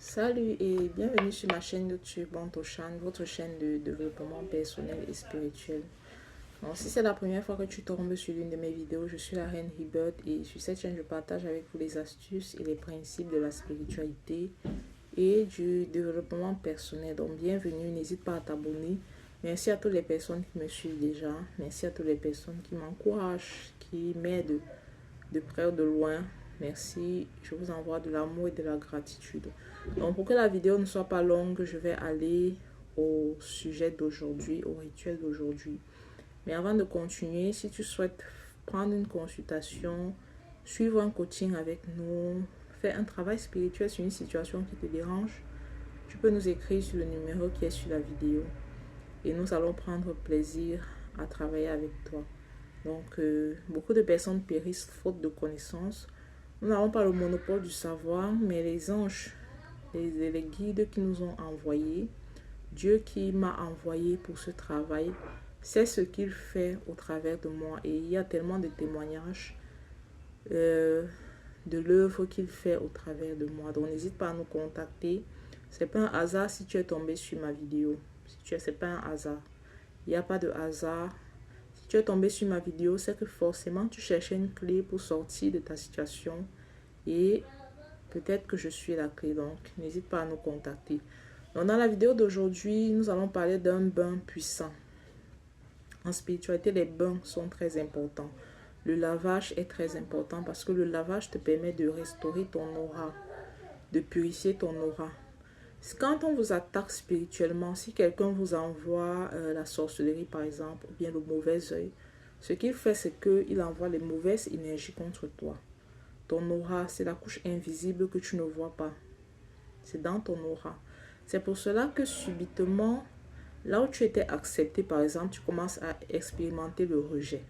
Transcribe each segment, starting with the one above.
Salut et bienvenue sur ma chaîne YouTube Bantoshan, votre chaîne de développement personnel et spirituel. Donc, si c'est la première fois que tu tombes sur l'une de mes vidéos, je suis la reine Hibert et sur cette chaîne je partage avec vous les astuces et les principes de la spiritualité et du développement personnel. Donc bienvenue, n'hésite pas à t'abonner. Merci à toutes les personnes qui me suivent déjà. Merci à toutes les personnes qui m'encouragent, qui m'aident de près ou de loin. Merci, je vous envoie de l'amour et de la gratitude. Donc pour que la vidéo ne soit pas longue, je vais aller au sujet d'aujourd'hui, au rituel d'aujourd'hui. Mais avant de continuer, si tu souhaites prendre une consultation, suivre un coaching avec nous, faire un travail spirituel sur une situation qui te dérange, tu peux nous écrire sur le numéro qui est sur la vidéo. Et nous allons prendre plaisir à travailler avec toi. Donc, beaucoup de personnes périssent faute de connaissances. Nous n'avons pas le monopole du savoir, mais les anges, les guides qui nous ont envoyés, Dieu qui m'a envoyé pour ce travail, c'est ce qu'il fait au travers de moi. Et il y a tellement de témoignages de l'œuvre qu'il fait au travers de moi. Donc, n'hésite pas à nous contacter. Ce n'est pas un hasard si tu es tombé sur ma vidéo. Ce n'est pas un hasard. Il n'y a pas de hasard. Si tu es tombé sur ma vidéo, c'est que forcément tu cherchais une clé pour sortir de ta situation. Et peut-être que je suis la clé. Donc, n'hésite pas à nous contacter. Donc, dans la vidéo d'aujourd'hui, nous allons parler d'un bain puissant. En spiritualité, les bains sont très importants. Le lavage est très important parce que le lavage te permet de restaurer ton aura, de purifier ton aura. Quand on vous attaque spirituellement, si quelqu'un vous envoie la sorcellerie par exemple, ou bien le mauvais œil, ce qu'il fait c'est qu'il envoie les mauvaises énergies contre toi. Ton aura, c'est la couche invisible que tu ne vois pas. C'est dans ton aura. C'est pour cela que subitement, là où tu étais accepté par exemple, tu commences à expérimenter le rejet.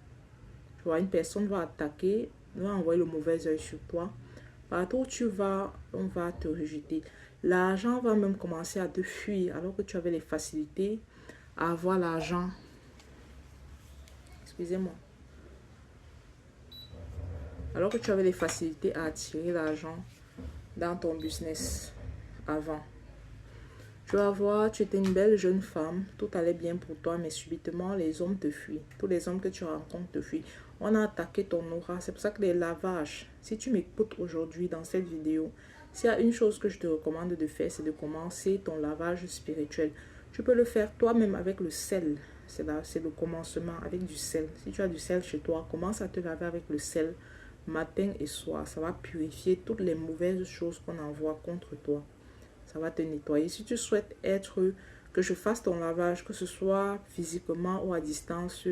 Tu vois, une personne va attaquer, va envoyer le mauvais œil sur toi. Partout où tu vas, on va te rejeter. L'argent va même commencer à te fuir alors que tu avais les facilités à avoir l'argent. Excusez-moi. Alors que tu avais les facilités à attirer l'argent dans ton business avant. Tu vas voir, tu étais une belle jeune femme, tout allait bien pour toi, mais subitement les hommes te fuient. Tous les hommes que tu rencontres te fuient. On a attaqué ton aura. C'est pour ça que les lavages, si tu m'écoutes aujourd'hui dans cette vidéo, s'il y a une chose que je te recommande de faire, c'est de commencer ton lavage spirituel. Tu peux le faire toi-même avec le sel. C'est le commencement avec du sel. Si tu as du sel chez toi, commence à te laver avec le sel matin et soir. Ça va purifier toutes les mauvaises choses qu'on envoie contre toi. Ça va te nettoyer. Si tu souhaites que je fasse ton lavage, que ce soit physiquement ou à distance,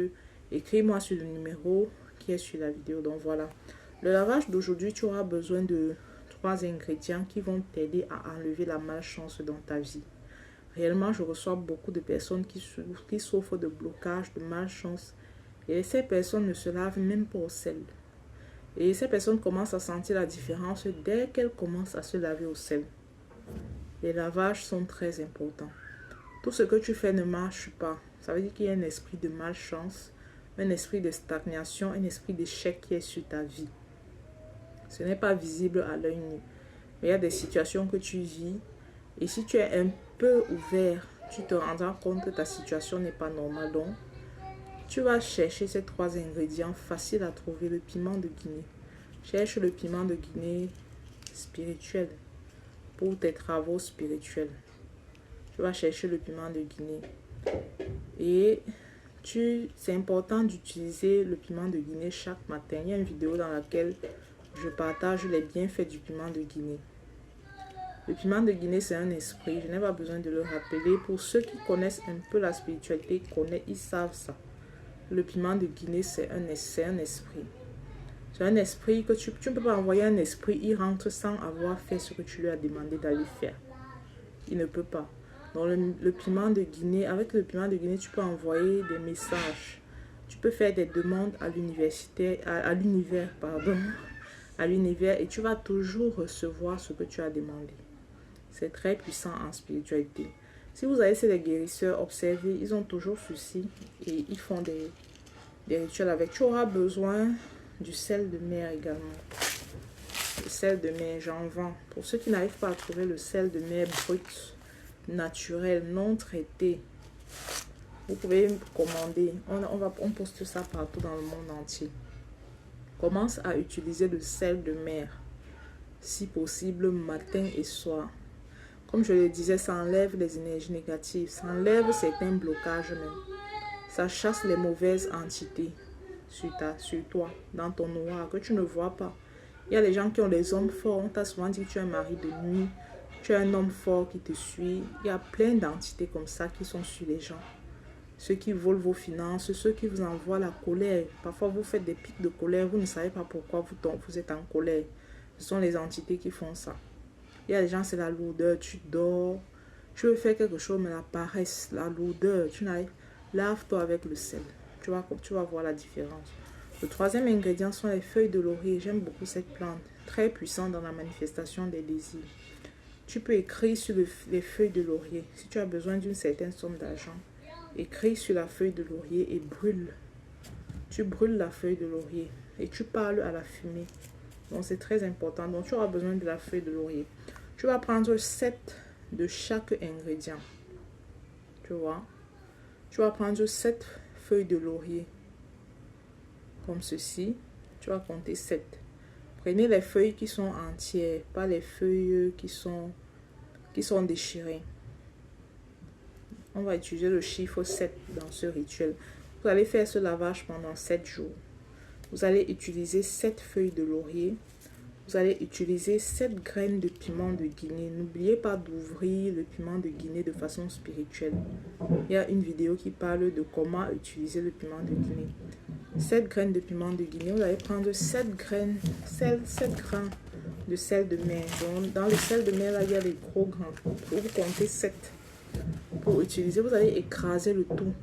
écris-moi sur le numéro qui est sur la vidéo. Donc voilà. Le lavage d'aujourd'hui, tu auras besoin de 3 ingrédients qui vont t'aider à enlever la malchance dans ta vie. Réellement, je reçois beaucoup de personnes qui souffrent de blocage, de malchance. Et ces personnes ne se lavent même pas au sel. Et ces personnes commencent à sentir la différence dès qu'elles commencent à se laver au sel. Les lavages sont très importants. Tout ce que tu fais ne marche pas. Ça veut dire qu'il y a un esprit de malchance, un esprit de stagnation, un esprit d'échec qui est sur ta vie. Ce n'est pas visible à l'œil nu. Mais il y a des situations que tu vis. Et si tu es un peu ouvert, tu te rendras compte que ta situation n'est pas normale. Donc, tu vas chercher ces 3 ingrédients faciles à trouver. Le piment de Guinée. Cherche le piment de Guinée spirituel pour tes travaux spirituels. Tu vas chercher le piment de Guinée. Et c'est important d'utiliser le piment de Guinée chaque matin. Il y a une vidéo dans laquelle je partage les bienfaits du piment de Guinée. Le piment de Guinée, c'est un esprit. Je n'ai pas besoin de le rappeler. Pour ceux qui connaissent un peu la spiritualité, ils savent ça. Le piment de Guinée, c'est un esprit. C'est un esprit que tu ne peux pas envoyer un esprit, il rentre sans avoir fait ce que tu lui as demandé d'aller faire. Il ne peut pas. Donc le piment de Guinée, avec le piment de Guinée, tu peux envoyer des messages. Tu peux faire des demandes à l'univers, et tu vas toujours recevoir ce que tu as demandé. C'est très puissant en spiritualité. Si vous avez ces guérisseurs, observez, ils ont toujours ceci et ils font des rituels avec. Tu auras besoin du sel de mer également. sel de mer, j'en vends. Pour ceux qui n'arrivent pas à trouver le sel de mer brut, naturel, non traité, vous pouvez commander. On poste ça partout dans le monde entier. Commence à utiliser le sel de mer, si possible, matin et soir. Comme je le disais, ça enlève les énergies négatives, ça enlève certains blocages même. Ça chasse les mauvaises entités sur toi, dans ton noir, que tu ne vois pas. Il y a des gens qui ont des hommes forts. On t'a souvent dit que tu es un mari de nuit, tu es un homme fort qui te suit. Il y a plein d'entités comme ça qui sont sur les gens. Ceux qui volent vos finances, ceux qui vous envoient la colère. Parfois, vous faites des pics de colère, vous ne savez pas pourquoi vous êtes en colère. Ce sont les entités qui font ça. Il y a des gens, c'est la lourdeur, tu dors, tu veux faire quelque chose, mais la paresse, la lourdeur, tu n'arrives. Lave-toi avec le sel. Tu vas voir la différence. Le troisième ingrédient sont les feuilles de laurier. J'aime beaucoup cette plante, très puissante dans la manifestation des désirs. Tu peux écrire sur les feuilles de laurier. Si tu as besoin d'une certaine somme d'argent, écris sur la feuille de laurier et brûle. Tu brûles la feuille de laurier et tu parles à la fumée. Donc c'est très important. Donc tu auras besoin de la feuille de laurier. Tu vas prendre 7 de chaque ingrédient. Tu vois. Tu vas prendre 7 feuilles de laurier. Comme ceci. Tu vas compter 7. Prenez les feuilles qui sont entières, pas les feuilles qui sont déchirées. On va utiliser le chiffre 7 dans ce rituel. Vous allez faire ce lavage pendant 7 jours. Vous allez utiliser 7 feuilles de laurier. Vous allez utiliser 7 graines de piment de Guinée. N'oubliez pas d'ouvrir le piment de Guinée de façon spirituelle. Il y a une vidéo qui parle de comment utiliser le piment de Guinée. 7 graines de piment de Guinée. Vous allez prendre 7 grains de sel de mer. Donc, dans le sel de mer, là, il y a les gros grains. Vous comptez 7. Pour utiliser, vous allez écraser le tout.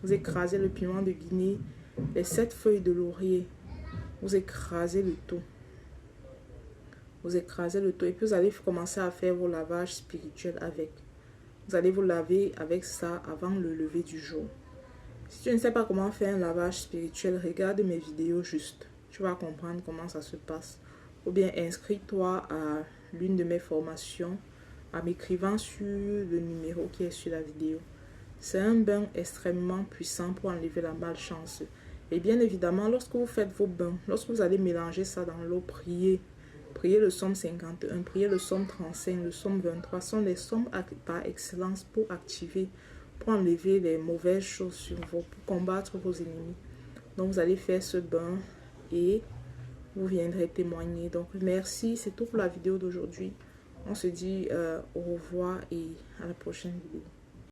Vous écrasez le piment de Guinée, les 7 feuilles de laurier. Vous écrasez le tout. Vous écrasez le tout et puis vous allez commencer à faire vos lavages spirituels avec. Vous allez vous laver avec ça avant le lever du jour. Si tu ne sais pas comment faire un lavage spirituel, regarde mes vidéos juste. Tu vas comprendre comment ça se passe. Ou bien inscris-toi à l'une de mes formations en m'écrivant sur le numéro qui est sur la vidéo. C'est un bain extrêmement puissant pour enlever la malchance. Et bien évidemment, lorsque vous faites vos bains, lorsque vous allez mélanger ça dans l'eau, priez. Priez le psaume 51, priez le psaume 35, le psaume 23 sont les psaumes par excellence pour activer, pour enlever les mauvaises choses sur vous, pour combattre vos ennemis. Donc vous allez faire ce bain et vous viendrez témoigner. Donc merci, c'est tout pour la vidéo d'aujourd'hui. On se dit au revoir et à la prochaine vidéo.